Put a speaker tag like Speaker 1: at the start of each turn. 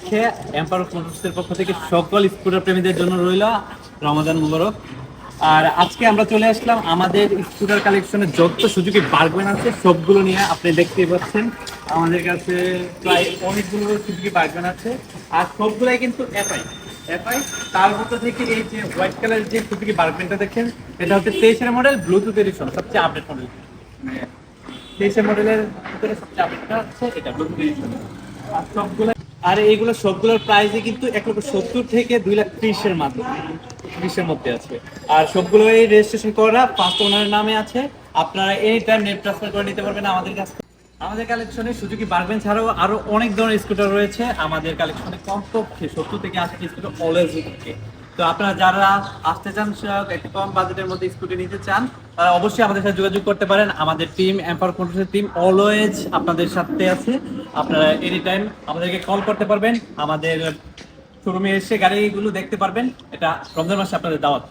Speaker 1: উপলক্ষে এম্পায়ার মোটরসের পক্ষ থেকে সকল স্কুটার প্রেমীদের জন্য রইল রমাদান মুবারক। আর আজকে আমরা চলে আসলাম আমাদের স্কুটার কালেকশনে যত সুজুকি বার্গম্যান আছে সবগুলো নিয়ে। আপনি দেখতেই পাচ্ছেন আমাদের কাছে প্রায় অনেকগুলো সুজুকি বার্গম্যান আছে, আর সবগুলাই কিন্তু এফআই এফআই। তার মধ্যে থেকে এই যে হোয়াইট কালার যে সুজুকি বার্গম্যানটা দেখেন, এটা হচ্ছে 23-এর মডেল, ব্লুটুথ এডিশন, সবচেয়ে আপডেট মডেল। 23-এর মডেলের ভিতরে সবচেয়ে আপডেটটা হচ্ছে এটা, ব্লুটুথ এডিশন। আর সবগুলো, আর এইগুলো সবগুলোর প্রাইসে কিন্তু 1,70,000 থেকে 2,30,000-এর মাধ্যমে 30-এর মধ্যে আছে। আর সবগুলোই রেজিস্ট্রেশন করা ফার্স্ট ওনারের নামে আছে। আপনারা এনি টাইম নেট ট্রান্সফার করে নিতে পারবেন আমাদের কাছ থেকে। আমাদের কালেকশনে সুজুকি বার্গম্যান ছাড়াও আরো অনেক ধরনের স্কুটার রয়েছে। আমাদের কালেকশনে কমপক্ষে 70 থেকে 80টি স্কুটার অলওয়েজ থাকে। তো আপনারা যারা আসতে চান, একটু কম বাজেটের মধ্যে স্কুটি নিতে চান, তারা অবশ্যই আমাদের সাথে যোগাযোগ করতে পারেন। আমাদের টিম, এম্পায়ার মোটরসের টিম অলওয়েজ আপনাদের সাথে আছে। আপনারা এনি টাইম আমাদেরকে কল করতে পারবেন, আমাদের শোরুমে এসে গাড়িগুলো দেখতে পারবেন। এটা রমজান মাসে আপনাদের দাওয়াত।